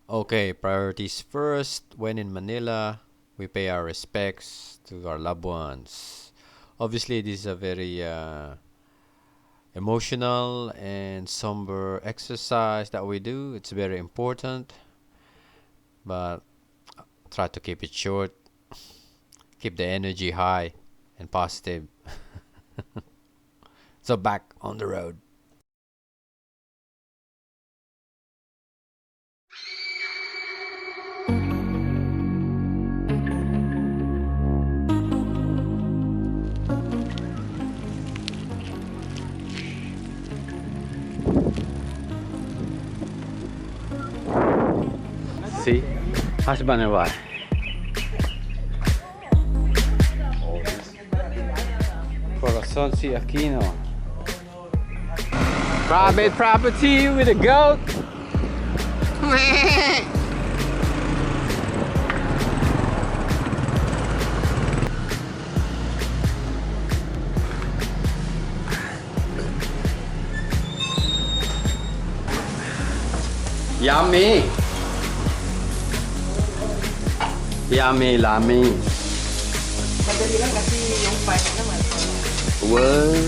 Okay, priorities first. When in Manila, we pay our respects to our loved ones. Obviously, this is a very emotional and somber exercise that we do. It's very important, but try to keep it short. Keep the energy high and positive. So back on the road. See, husband and wife. Corazon si Aquino. Private property with a goat. Yummy. Yummy, lami. Madali lang kasi yung part naman. What?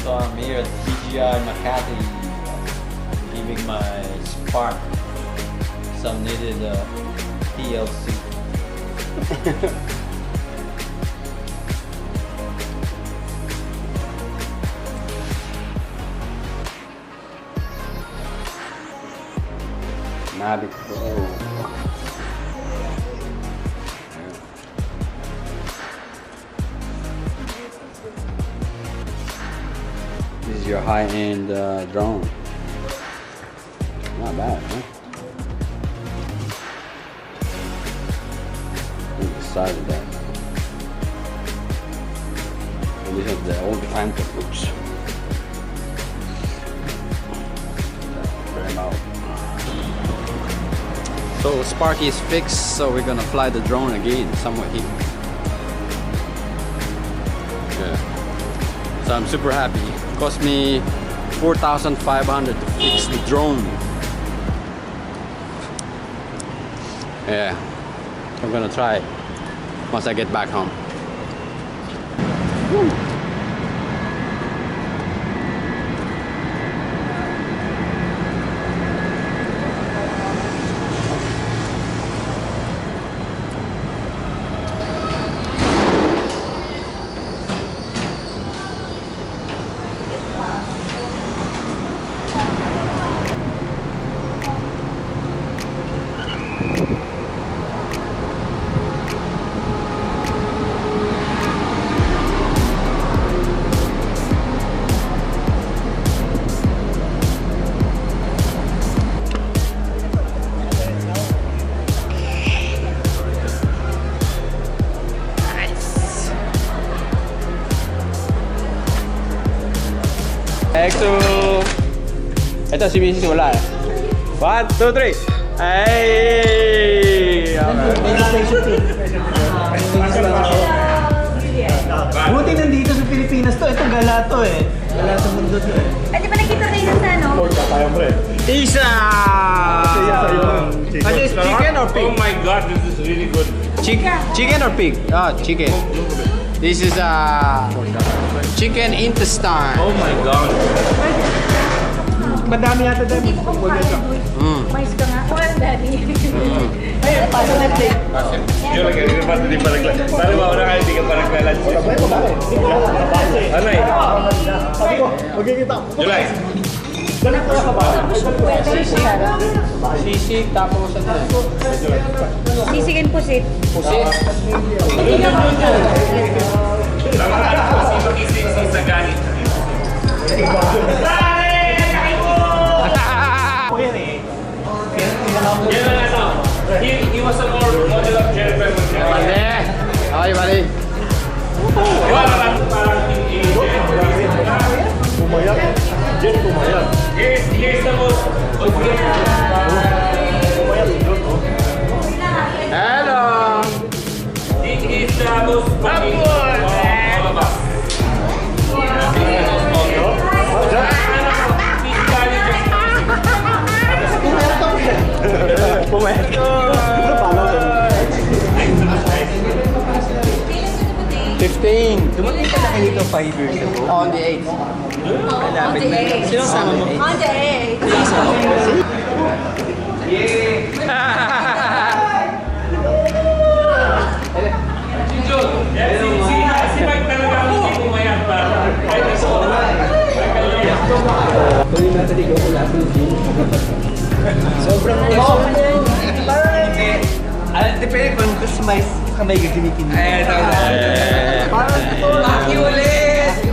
So I'm here at CGI Makati, giving my spark some needed TLC. Mavic Pro. This is your high-end drone. Not bad, huh? Look at the size of that. And this is the old-time looks. Very loud. So Sparky is fixed, so we're gonna fly the drone again somewhere here. Yeah. So I'm super happy. It cost me 4,500 to fix the drone. Yeah, I'm gonna try it once I get back home. Woo. Exo. Ito si Mrs. wala eh. 1, 2, 3. Hey! Buti nandito sa Pilipinas to. Ito gala to eh. Gala sa mundo to eh. Ay, di ba nakita tayo sa ano? Isa! Is this chicken or pig? Oh my god, this is really good. Chicken or pig? Ah, chicken. This is chicken intestine. Oh my god. madami yata dyan. Hindi ko kumakain with mais ka nga. Well, daddy. Ayun, pasok na plate. Yo lagi di depan di balik. Baru mau orang kali 3 balik lalat. Ano eh? Sabi ko, magkikita. July. Sisig, tapos ano? Sisigin po sit. Pusit. Sa ganit. Ako yan eh. Yan ang ano. He was a more model of Jennifer. Mali. Okay, mali. Parang Pumayag. Jet pumayag. here's the most Hello. he is the most Pumayag. Paano to? 15. Dumating ka na kayo dito 5 years ago. On the 8th. On the 8. Sino sama mo? On the 8. si Mike talaga ang hindi pumayag pa. Kahit isa ko na. Tuloy natin ikaw ko lahat ng gym. Sobrang depende kung gusto may kamay gagamitin mo. Laki ulit!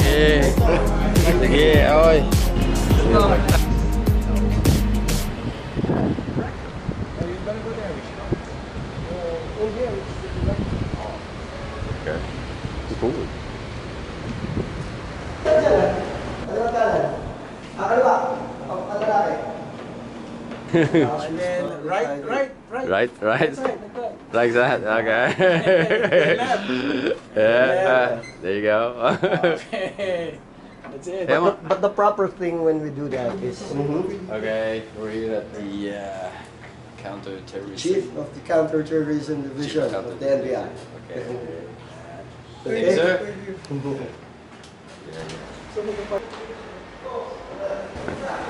Sige. Sige, oy. Cool. And then right. Right. Like that, okay. Yeah, there you go. Okay. That's it. Yeah, But the proper thing when we do that is Okay, we're here at the counter-terrorism. Chief of the Counterterrorism Division of the NBI. Okay. Okay. Thank you, sir.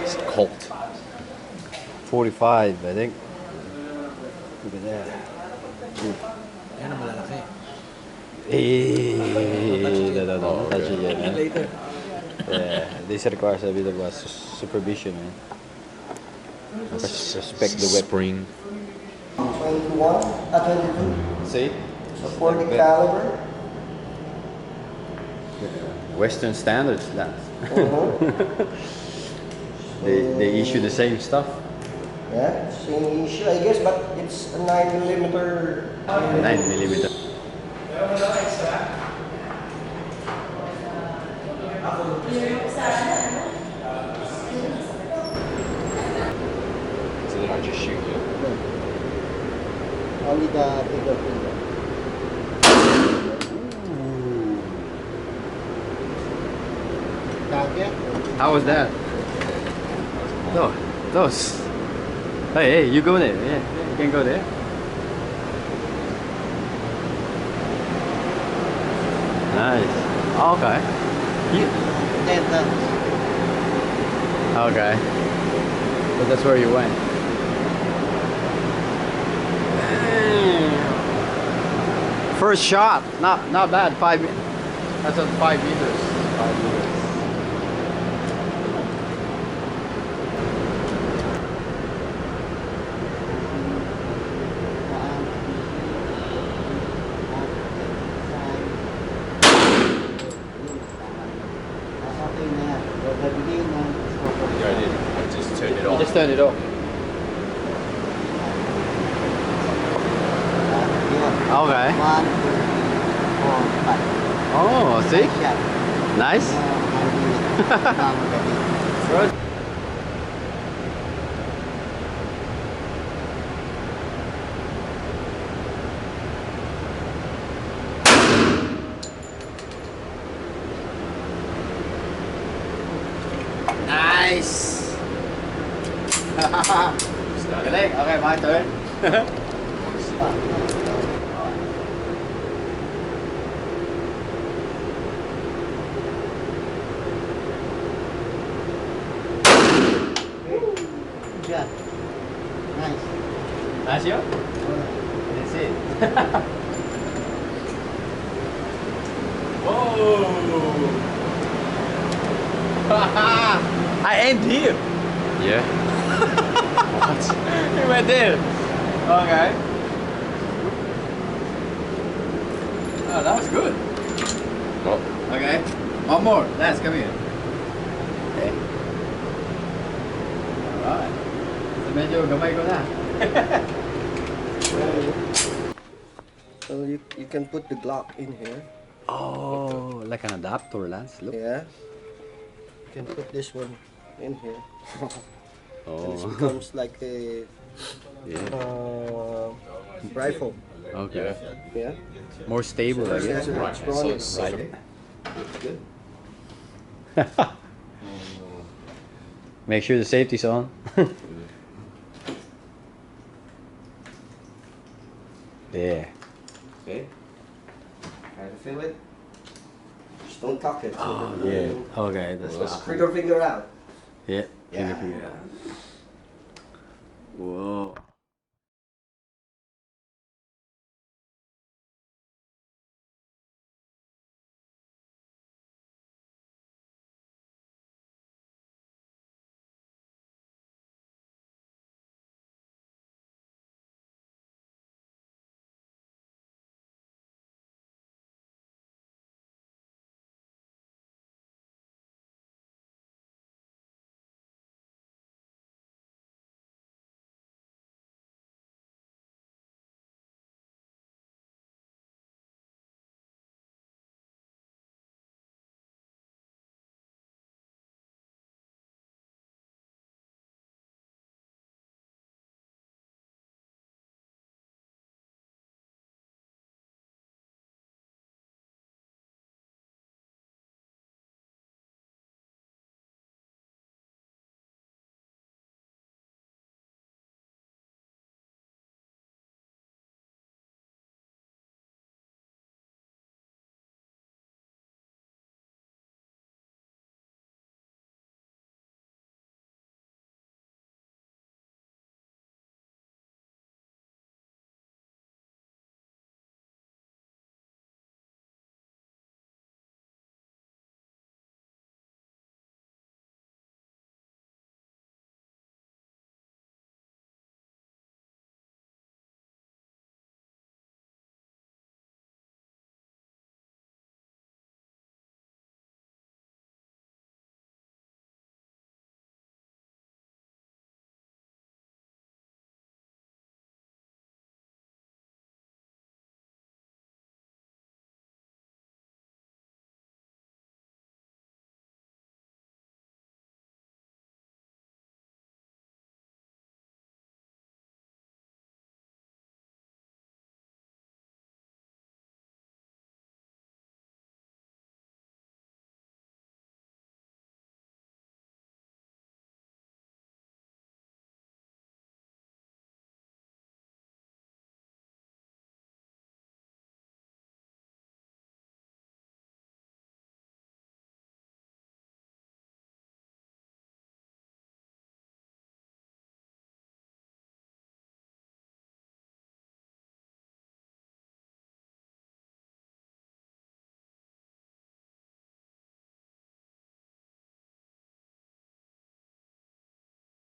It's cold. 45, I think. Look at that. Yan ang malalaki. No, not yet, man. Later. Yeah, this requires a bit of a supervision, man. Respect the wet spring. 21, 22, See? a 40 caliber. Western standards, that. Uh-huh. They issue the same stuff. Yeah, same issue, I guess, but it's a 9mm. 9mm. So they don't just shoot you. Only the bigger finger. Target? How was that? No, those. Hey, you go there. Yeah, you can go there. Nice. Okay. Okay. But that's where you went. First shot, not bad. That's at 5 meters. 5 meters. Just turn it off. Okay. 1, 2, 3, 4, 5. Oh, see? Nice. Good. Nice. Galing. Okay, my turn. I aimed here. Yeah. He went there. Okay. Oh, that was good. Oh. Okay. One more. Let's come here. Okay. Alright. So medyo gamay ko na. So you can put the Glock in here. Oh, like an adapter, Lance. Look. Yeah. You can put this one in here. And it Oh. becomes like a Yeah. rifle. Okay. Yeah. More stable, I guess. Yeah, it's running. Right. Good. Make sure the safety's on. Yeah. Okay. Try to feel it. Just don't tuck it. Yeah. Okay, that's Just trigger finger out. Yeah. Yeah. Whoa.